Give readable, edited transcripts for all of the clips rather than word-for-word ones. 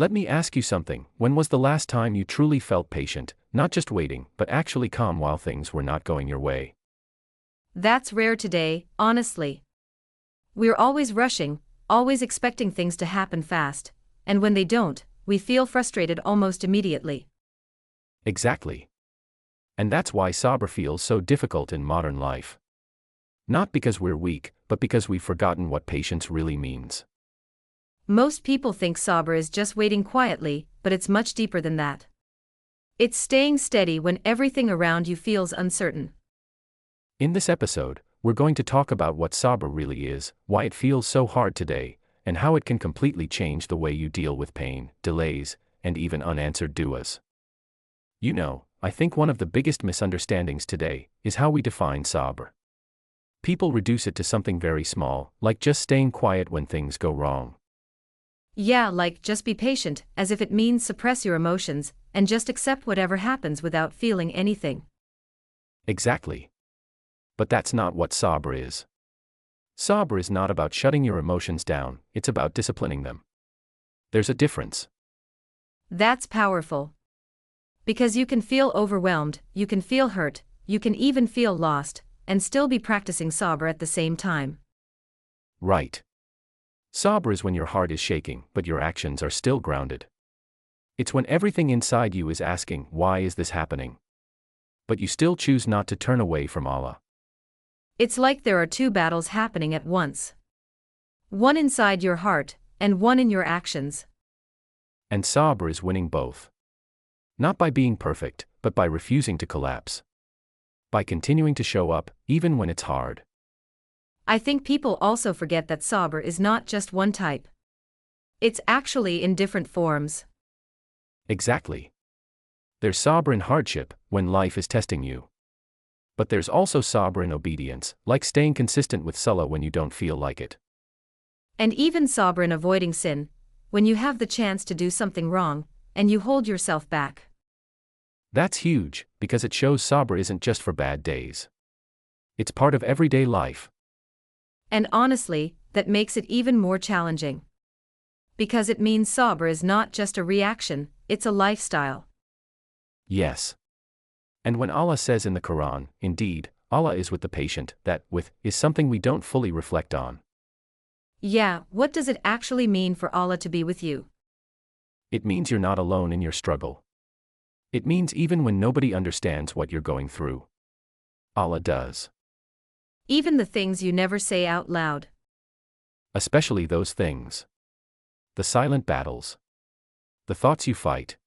Let me ask you something. When was the last time you truly felt patient, not just waiting, but actually calm while things were not going your way? That's rare today, honestly. We're always rushing, always expecting things to happen fast, and when they don't, we feel frustrated almost immediately. Exactly. And that's why Sabr feels so difficult in modern life. Not because we're weak, but because we've forgotten what patience really means. Most people think Sabr is just waiting quietly, but it's much deeper than that. It's staying steady when everything around you feels uncertain. In this episode, we're going to talk about what Sabr really is, why it feels so hard today, and how it can completely change the way you deal with pain, delays, and even unanswered du'as. You know, I think one of the biggest misunderstandings today is how we define Sabr. People reduce it to something very small, like just staying quiet when things go wrong. Yeah, like just be patient, as if it means suppress your emotions, and just accept whatever happens without feeling anything. Exactly. But that's not what Sabr is. Sabr is not about shutting your emotions down, it's about disciplining them. There's a difference. That's powerful. Because you can feel overwhelmed, you can feel hurt, you can even feel lost, and still be practicing Sabr at the same time. Right. Sabr is when your heart is shaking, but your actions are still grounded. It's when everything inside you is asking, why is this happening? But you still choose not to turn away from Allah. It's like there are two battles happening at once. One inside your heart, and one in your actions. And Sabr is winning both. Not by being perfect, but by refusing to collapse. By continuing to show up, even when it's hard. I think people also forget that Sabr is not just one type. It's actually in different forms. Exactly. There's Sabr in hardship, when life is testing you. But there's also Sabr in obedience, like staying consistent with Salah when you don't feel like it. And even Sabr in avoiding sin, when you have the chance to do something wrong, and you hold yourself back. That's huge, because it shows Sabr isn't just for bad days. It's part of everyday life. And honestly, that makes it even more challenging. Because it means Sabr is not just a reaction, it's a lifestyle. Yes. And when Allah says in the Quran, indeed, Allah is with the patient, that with is something we don't fully reflect on. Yeah, what does it actually mean for Allah to be with you? It means you're not alone in your struggle. It means even when nobody understands what you're going through, Allah does. Even the things you never say out loud. Especially those things. The silent battles. The thoughts you fight.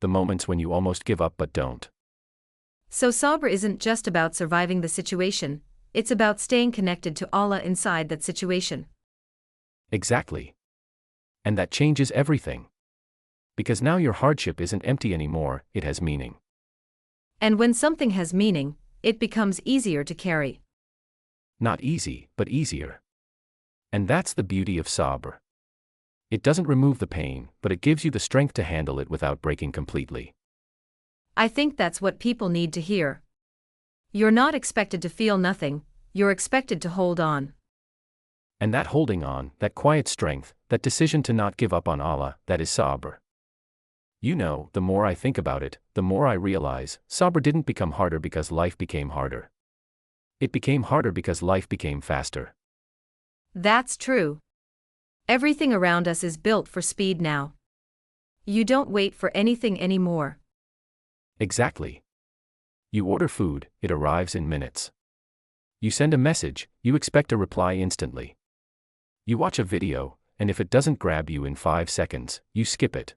The moments when you almost give up but don't. So Sabr isn't just about surviving the situation, it's about staying connected to Allah inside that situation. Exactly. And that changes everything. Because now your hardship isn't empty anymore, it has meaning. And when something has meaning, it becomes easier to carry. Not easy, but easier. And that's the beauty of Sabr. It doesn't remove the pain, but it gives you the strength to handle it without breaking completely. I think that's what people need to hear. You're not expected to feel nothing, you're expected to hold on. And that holding on, that quiet strength, that decision to not give up on Allah, that is Sabr. You know, the more I think about it, the more I realize, Sabr didn't become harder because life became harder. It became harder because life became faster. That's true. Everything around us is built for speed now. You don't wait for anything anymore. Exactly. You order food, it arrives in minutes. You send a message, you expect a reply instantly. You watch a video, and if it doesn't grab you in 5 seconds, you skip it.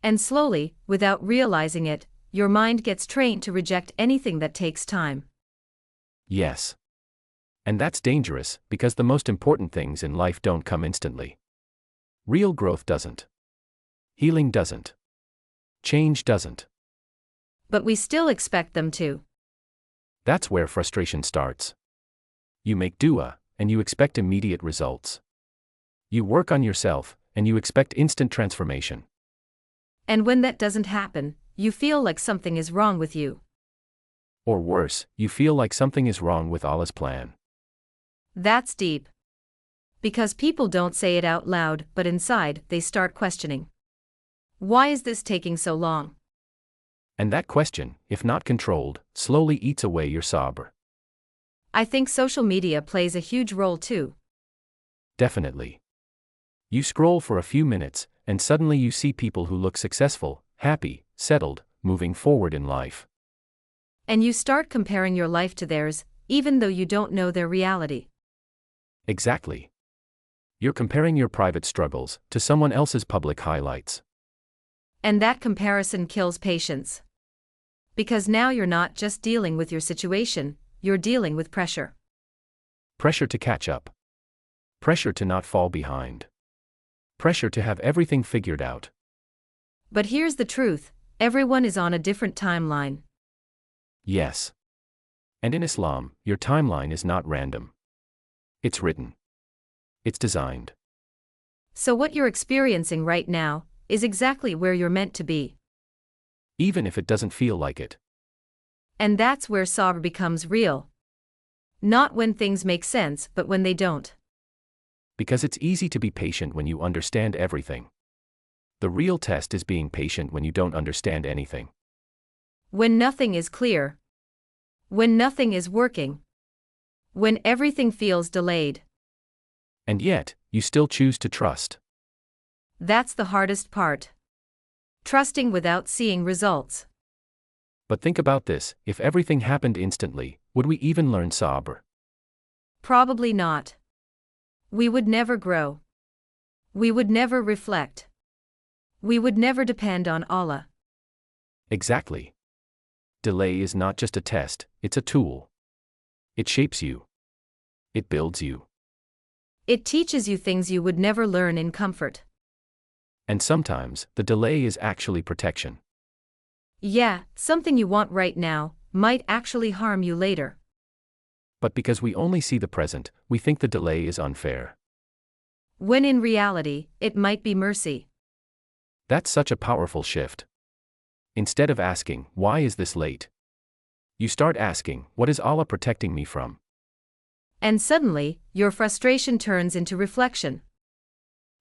And slowly, without realizing it, your mind gets trained to reject anything that takes time. Yes. And that's dangerous, because the most important things in life don't come instantly. Real growth doesn't. Healing doesn't. Change doesn't. But we still expect them to. That's where frustration starts. You make dua, and you expect immediate results. You work on yourself, and you expect instant transformation. And when that doesn't happen, you feel like something is wrong with you. Or worse, you feel like something is wrong with Allah's plan. That's deep. Because people don't say it out loud, but inside, they start questioning. Why is this taking so long? And that question, if not controlled, slowly eats away your sabr. I think social media plays a huge role too. Definitely. You scroll for a few minutes, and suddenly you see people who look successful, happy, settled, moving forward in life. And you start comparing your life to theirs, even though you don't know their reality. Exactly. You're comparing your private struggles to someone else's public highlights. And that comparison kills patience. Because now you're not just dealing with your situation, you're dealing with pressure. Pressure to catch up. Pressure to not fall behind. Pressure to have everything figured out. But here's the truth, everyone is on a different timeline. Yes. And in Islam, your timeline is not random. It's written. It's designed. So what you're experiencing right now is exactly where you're meant to be. Even if it doesn't feel like it. And that's where sabr becomes real. Not when things make sense, but when they don't. Because it's easy to be patient when you understand everything. The real test is being patient when you don't understand anything. When nothing is clear. When nothing is working. When everything feels delayed. And yet, you still choose to trust. That's the hardest part. Trusting without seeing results. But think about this, if everything happened instantly, would we even learn sabr? Probably not. We would never grow. We would never reflect. We would never depend on Allah. Exactly. Delay is not just a test, it's a tool. It shapes you. It builds you. It teaches you things you would never learn in comfort. And sometimes, the delay is actually protection. Yeah, something you want right now might actually harm you later. But because we only see the present, we think the delay is unfair. When in reality, it might be mercy. That's such a powerful shift. Instead of asking, why is this late? You start asking, what is Allah protecting me from? And suddenly, your frustration turns into reflection.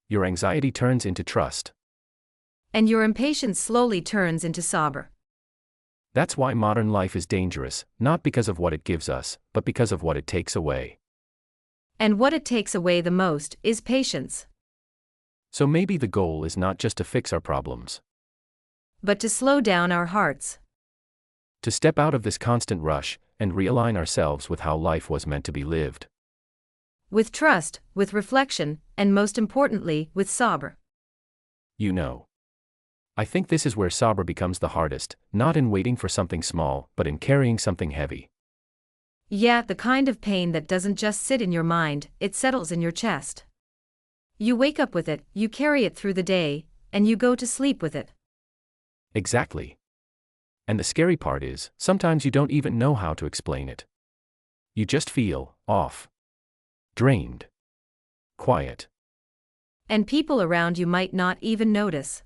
Your anxiety turns into trust. And your impatience slowly turns into sabr. That's why modern life is dangerous, not because of what it gives us, but because of what it takes away. And what it takes away the most is patience. So maybe the goal is not just to fix our problems, but to slow down our hearts. To step out of this constant rush, and realign ourselves with how life was meant to be lived. With trust, with reflection, and most importantly, with sabr. You know. I think this is where sabr becomes the hardest, not in waiting for something small, but in carrying something heavy. Yeah, the kind of pain that doesn't just sit in your mind, it settles in your chest. You wake up with it, you carry it through the day, and you go to sleep with it. Exactly. And the scary part is, sometimes you don't even know how to explain it. You just feel off. Drained. Quiet. And people around you might not even notice.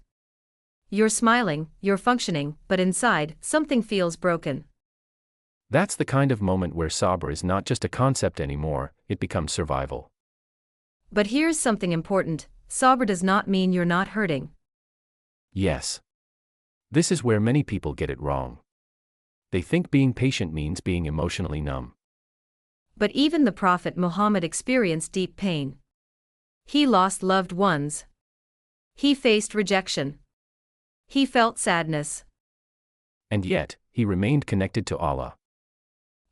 You're smiling, you're functioning, but inside, something feels broken. That's the kind of moment where sabr is not just a concept anymore, it becomes survival. But here's something important, sabr does not mean you're not hurting. Yes. This is where many people get it wrong. They think being patient means being emotionally numb. But even the Prophet Muhammad experienced deep pain. He lost loved ones. He faced rejection. He felt sadness. And yet, he remained connected to Allah.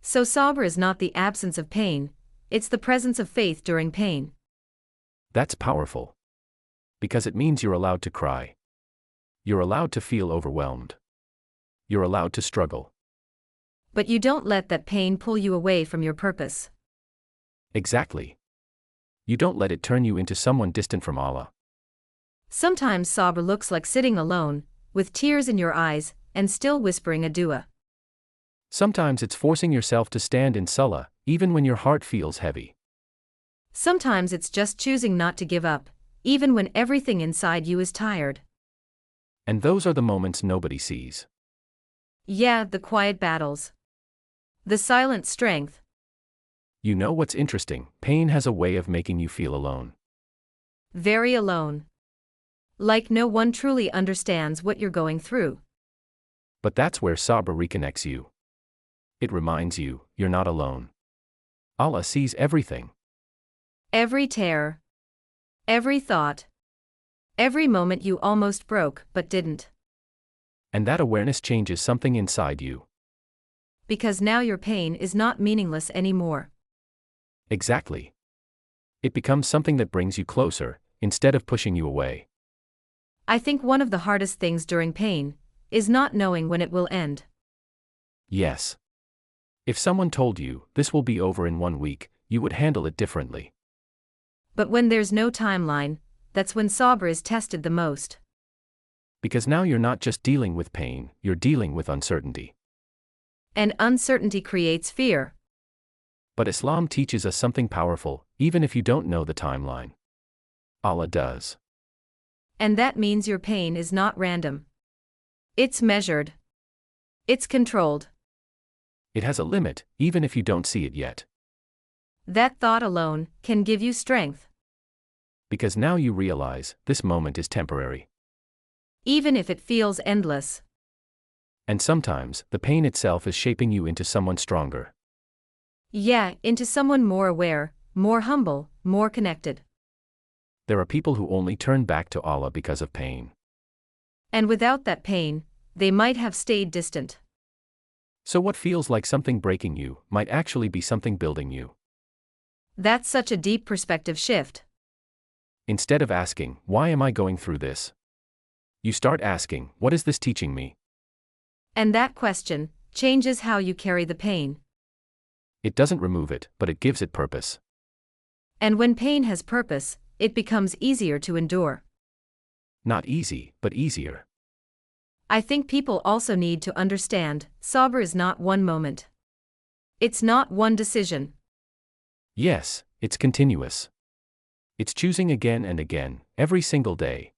So sabr is not the absence of pain, it's the presence of faith during pain. That's powerful. Because it means you're allowed to cry. You're allowed to feel overwhelmed. You're allowed to struggle. But you don't let that pain pull you away from your purpose. Exactly. You don't let it turn you into someone distant from Allah. Sometimes sabr looks like sitting alone, with tears in your eyes, and still whispering a dua. Sometimes it's forcing yourself to stand in salah, even when your heart feels heavy. Sometimes it's just choosing not to give up, even when everything inside you is tired. And those are the moments nobody sees. Yeah, the quiet battles. The silent strength. You know what's interesting? Pain has a way of making you feel alone. Very alone. Like no one truly understands what you're going through. But that's where Sabr reconnects you. It reminds you, you're not alone. Allah sees everything. Every tear. Every thought. Every moment you almost broke but didn't. And that awareness changes something inside you. Because now your pain is not meaningless anymore. Exactly. It becomes something that brings you closer, instead of pushing you away. I think one of the hardest things during pain is not knowing when it will end. Yes. If someone told you, this will be over in 1 week, you would handle it differently. But when there's no timeline, that's when Sabr is tested the most. Because now you're not just dealing with pain, you're dealing with uncertainty. And uncertainty creates fear. But Islam teaches us something powerful, even if you don't know the timeline. Allah does. And that means your pain is not random. It's measured. It's controlled. It has a limit, even if you don't see it yet. That thought alone can give you strength. Because now you realize, this moment is temporary. Even if it feels endless. And sometimes, the pain itself is shaping you into someone stronger. Yeah, into someone more aware, more humble, more connected. There are people who only turn back to Allah because of pain. And without that pain, they might have stayed distant. So what feels like something breaking you, might actually be something building you. That's such a deep perspective shift. Instead of asking, why am I going through this? You start asking, what is this teaching me? And that question changes how you carry the pain. It doesn't remove it, but it gives it purpose. And when pain has purpose, it becomes easier to endure. Not easy, but easier. I think people also need to understand, Sabr is not one moment. It's not one decision. Yes, it's continuous. It's choosing again and again, every single day.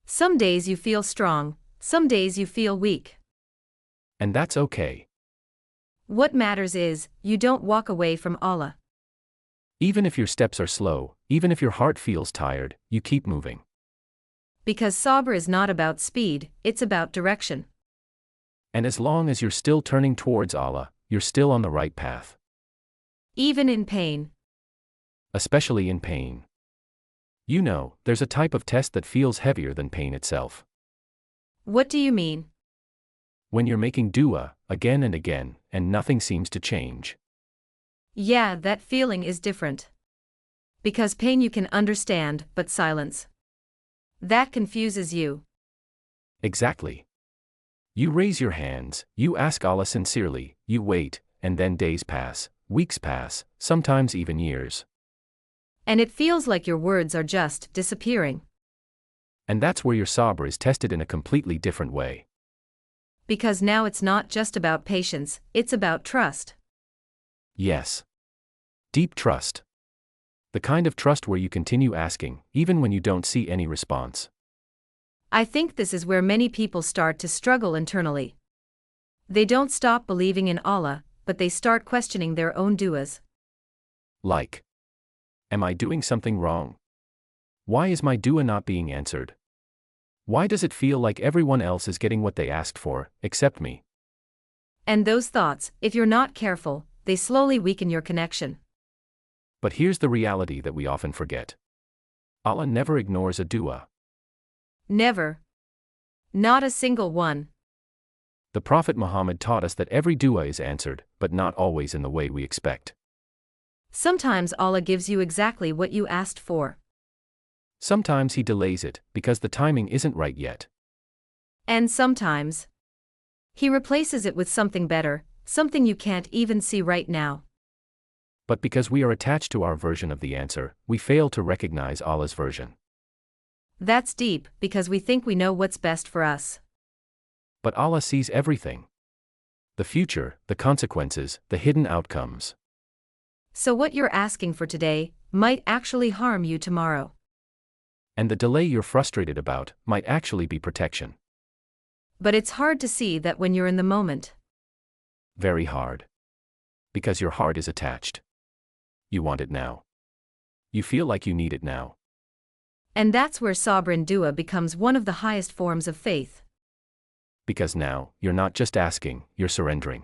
Some days you feel strong, some days you feel weak. And that's okay. What matters is, you don't walk away from Allah. Even if your steps are slow, even if your heart feels tired, you keep moving. Because Sabr is not about speed, it's about direction. And as long as you're still turning towards Allah, you're still on the right path. Even in pain. Especially in pain. You know, there's a type of test that feels heavier than pain itself. What do you mean? When you're making dua, again and again, and nothing seems to change. Yeah, that feeling is different. Because pain you can understand, but silence. That confuses you. Exactly. You raise your hands, you ask Allah sincerely, you wait, and then days pass, weeks pass, sometimes even years. And it feels like your words are just disappearing. And that's where your sabr is tested in a completely different way. Because now it's not just about patience, it's about trust. Yes. Deep trust. The kind of trust where you continue asking, even when you don't see any response. I think this is where many people start to struggle internally. They don't stop believing in Allah, but they start questioning their own du'as. Like, am I doing something wrong? Why is my dua not being answered? Why does it feel like everyone else is getting what they asked for, except me? And those thoughts, if you're not careful, they slowly weaken your connection. But here's the reality that we often forget. Allah never ignores a dua. Never. Not a single one. The Prophet Muhammad taught us that every dua is answered, but not always in the way we expect. Sometimes Allah gives you exactly what you asked for. Sometimes He delays it, because the timing isn't right yet. And sometimes He replaces it with something better, something you can't even see right now. But because we are attached to our version of the answer, we fail to recognize Allah's version. That's deep, because we think we know what's best for us. But Allah sees everything. The future, the consequences, the hidden outcomes. So what you're asking for today might actually harm you tomorrow. And the delay you're frustrated about might actually be protection. But it's hard to see that when you're in the moment. Very hard. Because your heart is attached. You want it now. You feel like you need it now. And that's where Sabr and Dua becomes one of the highest forms of faith. Because now, you're not just asking, you're surrendering.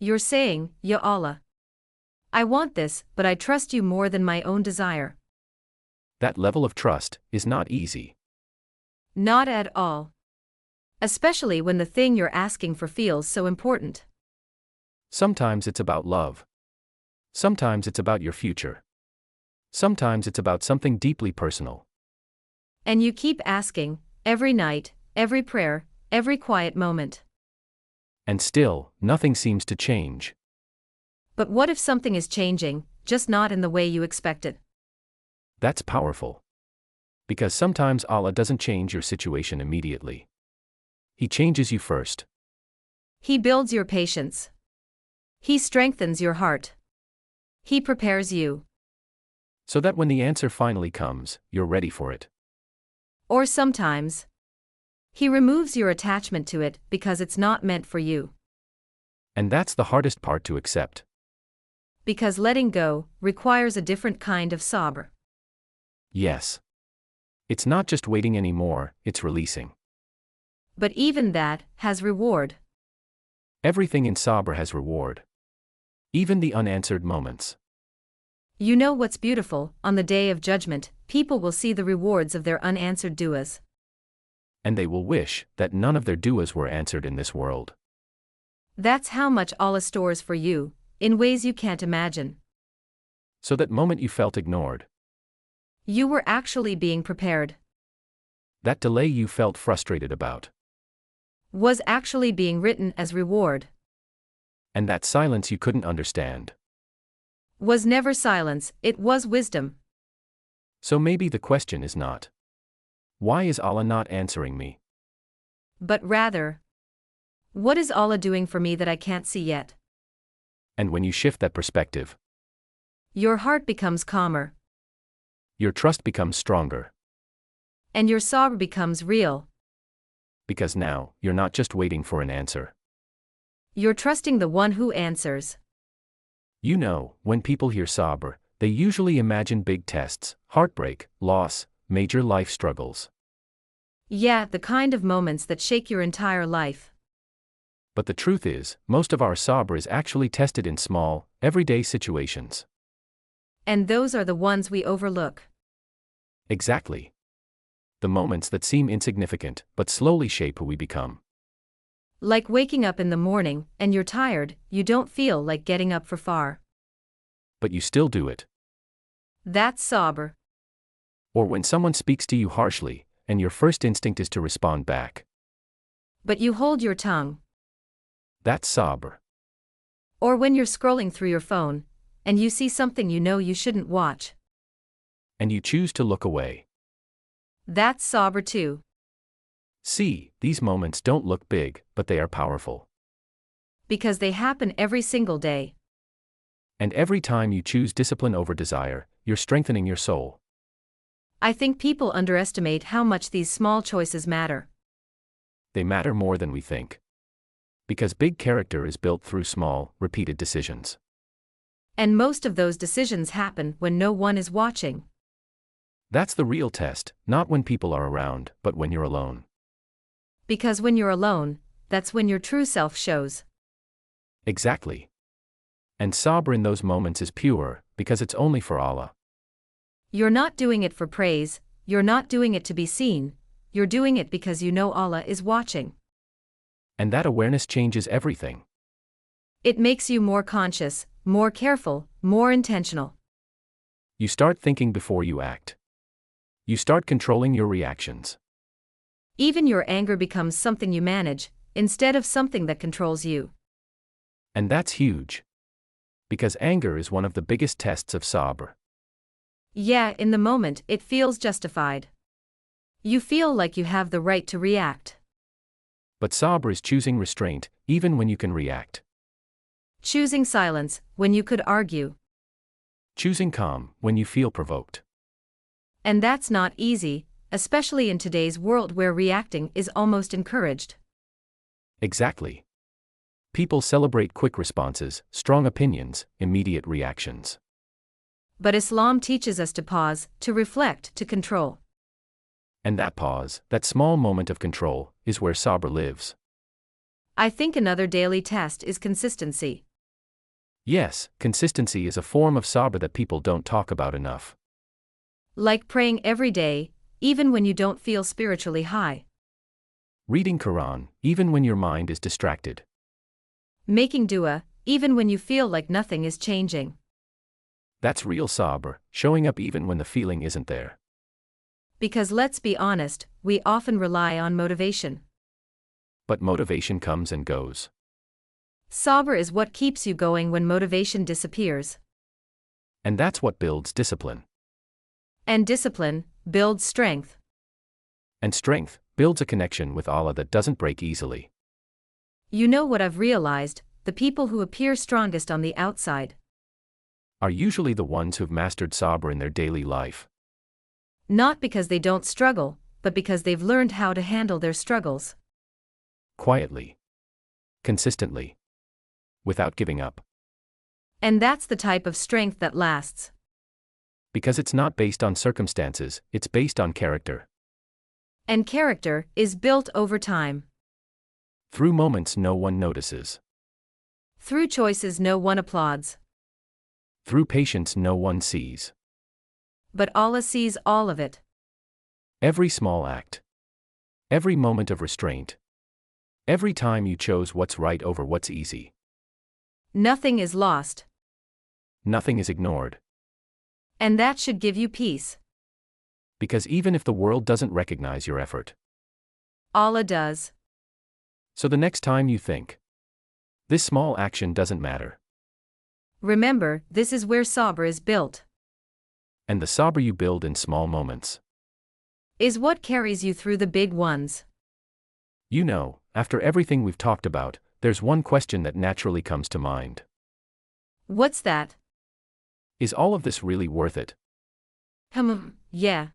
You're saying, Ya Allah, I want this, but I trust you more than my own desire. That level of trust is not easy. Not at all. Especially when the thing you're asking for feels so important. Sometimes it's about love. Sometimes it's about your future. Sometimes it's about something deeply personal. And you keep asking, every night, every prayer, every quiet moment. And still, nothing seems to change. But what if something is changing, just not in the way you expected? That's powerful. Because sometimes Allah doesn't change your situation immediately. He changes you first. He builds your patience. He strengthens your heart. He prepares you. So that when the answer finally comes, you're ready for it. Or sometimes, He removes your attachment to it because it's not meant for you. And that's the hardest part to accept. Because letting go requires a different kind of sabr. Yes. It's not just waiting anymore, it's releasing. But even that has reward. Everything in Sabr has reward. Even the unanswered moments. You know what's beautiful? On the day of judgment, people will see the rewards of their unanswered du'as. And they will wish that none of their du'as were answered in this world. That's how much Allah stores for you, in ways you can't imagine. So that moment you felt ignored. You were actually being prepared. That delay you felt frustrated about. Was actually being written as reward. And that silence you couldn't understand. Was never silence, it was wisdom. So maybe the question is not, why is Allah not answering me? But rather, what is Allah doing for me that I can't see yet? And when you shift that perspective, your heart becomes calmer. Your trust becomes stronger. And your sabr becomes real. Because now, you're not just waiting for an answer. You're trusting the one who answers. You know, when people hear Sabr, they usually imagine big tests, heartbreak, loss, major life struggles. Yeah, the kind of moments that shake your entire life. But the truth is, most of our Sabr is actually tested in small, everyday situations. And those are the ones we overlook. Exactly. The moments that seem insignificant, but slowly shape who we become. Like waking up in the morning, and you're tired, you don't feel like getting up for far. But you still do it. That's sabr. Or when someone speaks to you harshly, and your first instinct is to respond back. But you hold your tongue. That's Sabr. Or when you're scrolling through your phone, and you see something you know you shouldn't watch. And you choose to look away. That's sabr too. See, these moments don't look big, but they are powerful. Because they happen every single day. And every time you choose discipline over desire, you're strengthening your soul. I think people underestimate how much these small choices matter. They matter more than we think. Because big character is built through small, repeated decisions. And most of those decisions happen when no one is watching. That's the real test, not when people are around, but when you're alone. Because when you're alone, that's when your true self shows. Exactly. And Sabr in those moments is pure, because it's only for Allah. You're not doing it for praise, you're not doing it to be seen, you're doing it because you know Allah is watching. And that awareness changes everything. It makes you more conscious, more careful, more intentional. You start thinking before you act. You start controlling your reactions. Even your anger becomes something you manage, instead of something that controls you. And that's huge. Because anger is one of the biggest tests of Sabr. Yeah, in the moment, it feels justified. You feel like you have the right to react. But Sabr is choosing restraint, even when you can react. Choosing silence, when you could argue. Choosing calm, when you feel provoked. And that's not easy, especially in today's world where reacting is almost encouraged. Exactly. People celebrate quick responses, strong opinions, immediate reactions. But Islam teaches us to pause, to reflect, to control. And that pause, that small moment of control, is where Sabr lives. I think another daily test is consistency. Yes, consistency is a form of Sabr that people don't talk about enough. Like praying every day, even when you don't feel spiritually high. Reading Quran, even when your mind is distracted. Making dua, even when you feel like nothing is changing. That's real Sabr, showing up even when the feeling isn't there. Because let's be honest, we often rely on motivation. But motivation comes and goes. Sabr is what keeps you going when motivation disappears. And that's what builds discipline. And discipline builds strength. And strength builds a connection with Allah that doesn't break easily. You know what I've realized, the people who appear strongest on the outside are usually the ones who've mastered Sabr in their daily life. Not because they don't struggle, but because they've learned how to handle their struggles. Quietly. Consistently. Without giving up. And that's the type of strength that lasts. Because it's not based on circumstances, it's based on character. And character is built over time. Through moments no one notices. Through choices no one applauds. Through patience no one sees. But Allah sees all of it. Every small act. Every moment of restraint. Every time you chose what's right over what's easy. Nothing is lost. Nothing is ignored. And that should give you peace. Because even if the world doesn't recognize your effort, Allah does. So the next time you think, this small action doesn't matter. Remember, this is where Sabr is built. And the Sabr you build in small moments is what carries you through the big ones. You know, after everything we've talked about, there's one question that naturally comes to mind. What's that? Is all of this really worth it? Yeah.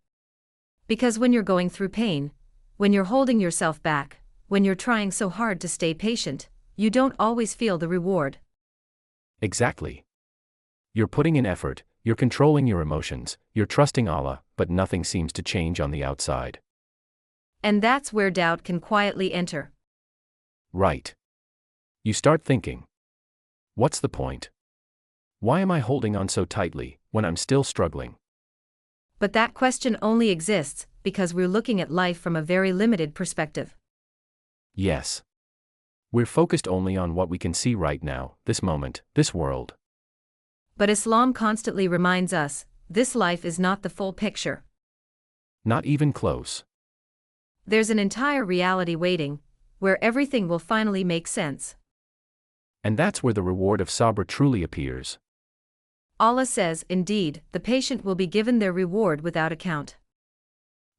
Because when you're going through pain, when you're holding yourself back, when you're trying so hard to stay patient, you don't always feel the reward. Exactly. You're putting in effort, you're controlling your emotions, you're trusting Allah, but nothing seems to change on the outside. And that's where doubt can quietly enter. Right. You start thinking, what's the point? Why am I holding on so tightly, when I'm still struggling? But that question only exists because we're looking at life from a very limited perspective. Yes. We're focused only on what we can see right now, this moment, this world. But Islam constantly reminds us, this life is not the full picture. Not even close. There's an entire reality waiting, where everything will finally make sense. And that's where the reward of Sabr truly appears. Allah says, indeed, the patient will be given their reward without account.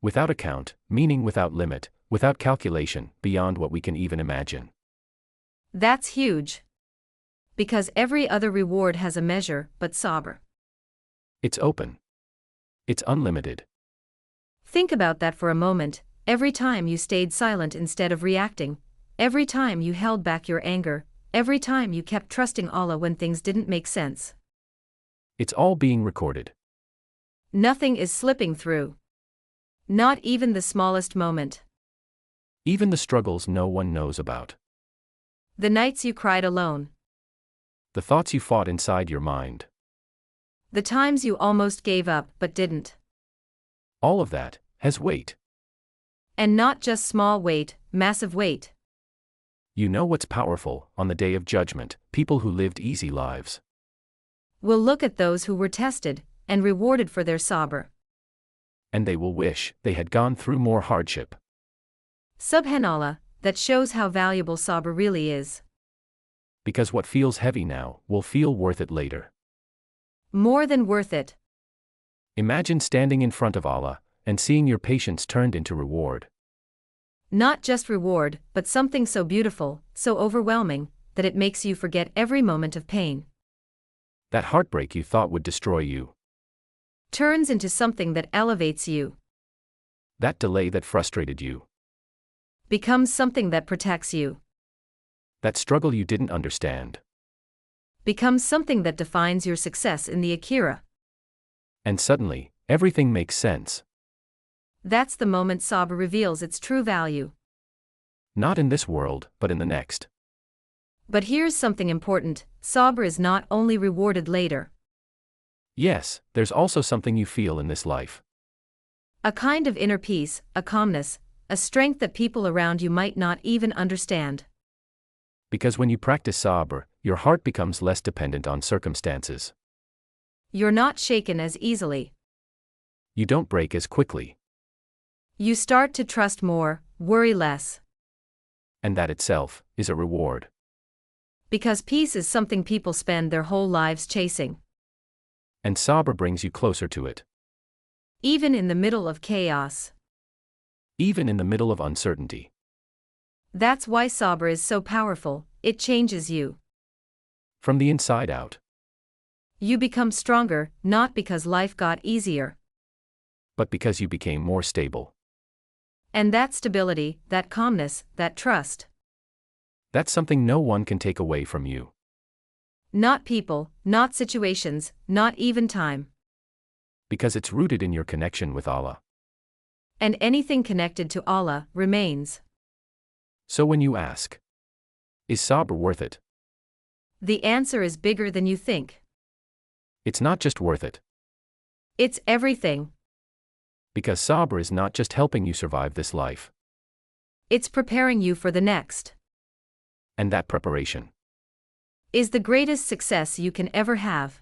Without account, meaning without limit, without calculation, beyond what we can even imagine. That's huge. Because every other reward has a measure, but Sabr. It's open. It's unlimited. Think about that for a moment. Every time you stayed silent instead of reacting, every time you held back your anger, every time you kept trusting Allah when things didn't make sense. It's all being recorded. Nothing is slipping through. Not even the smallest moment. Even the struggles no one knows about. The nights you cried alone. The thoughts you fought inside your mind. The times you almost gave up but didn't. All of that has weight. And not just small weight, massive weight. You know what's powerful, on the day of judgment, people who lived easy lives. Will look at those who were tested and rewarded for their Sabr. And they will wish they had gone through more hardship. Subhanallah, that shows how valuable Sabr really is. Because what feels heavy now will feel worth it later. More than worth it. Imagine standing in front of Allah and seeing your patience turned into reward. Not just reward, but something so beautiful, so overwhelming, that it makes you forget every moment of pain. That heartbreak you thought would destroy you. Turns into something that elevates you. That delay that frustrated you. Becomes something that protects you. That struggle you didn't understand. Becomes something that defines your success in the Akhirah. And suddenly, everything makes sense. That's the moment Sabr reveals its true value. Not in this world, but in the next. But here's something important: Sabr is not only rewarded later. Yes, there's also something you feel in this life. A kind of inner peace, a calmness, a strength that people around you might not even understand. Because when you practice Sabr, your heart becomes less dependent on circumstances. You're not shaken as easily. You don't break as quickly. You start to trust more, worry less. And that itself is a reward. Because peace is something people spend their whole lives chasing. And Sabr brings you closer to it. Even in the middle of chaos. Even in the middle of uncertainty. That's why Sabr is so powerful, it changes you. From the inside out. You become stronger, not because life got easier. But because you became more stable. And that stability, that calmness, that trust. That's something no one can take away from you. Not people, not situations, not even time. Because it's rooted in your connection with Allah. And anything connected to Allah remains. So when you ask, is Sabr worth it? The answer is bigger than you think. It's not just worth it. It's everything. Because Sabr is not just helping you survive this life. It's preparing you for the next. And that preparation is the greatest success you can ever have.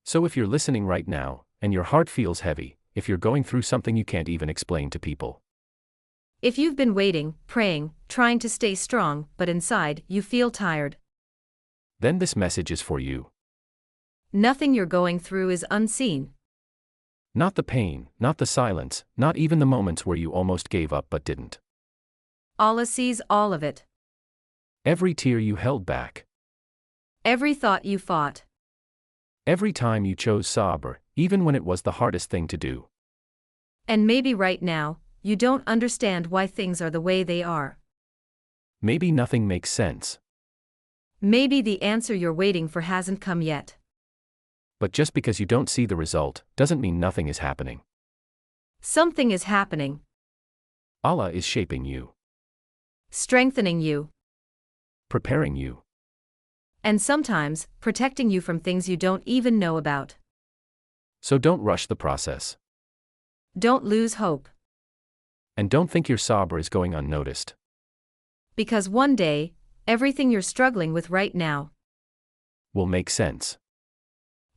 So if you're listening right now, and your heart feels heavy, if you're going through something you can't even explain to people. If you've been waiting, praying, trying to stay strong, but inside you feel tired. Then this message is for you. Nothing you're going through is unseen. Not the pain, not the silence, not even the moments where you almost gave up but didn't. Allah sees all of it. Every tear you held back. Every thought you fought. Every time you chose Sabr, even when it was the hardest thing to do. And maybe right now, you don't understand why things are the way they are. Maybe nothing makes sense. Maybe the answer you're waiting for hasn't come yet. But just because you don't see the result, doesn't mean nothing is happening. Something is happening. Allah is shaping you. Strengthening you. Preparing you. And sometimes, protecting you from things you don't even know about. So don't rush the process. Don't lose hope. And don't think your Sabr is going unnoticed. Because one day, everything you're struggling with right now will make sense.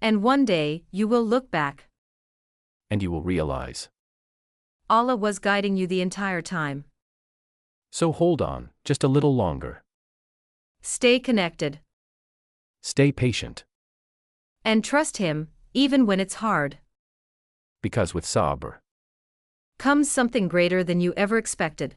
And one day, you will look back. And you will realize Allah was guiding you the entire time. So hold on, just a little longer. Stay connected. Stay patient. And trust Him, even when it's hard. Because with Sabr comes something greater than you ever expected.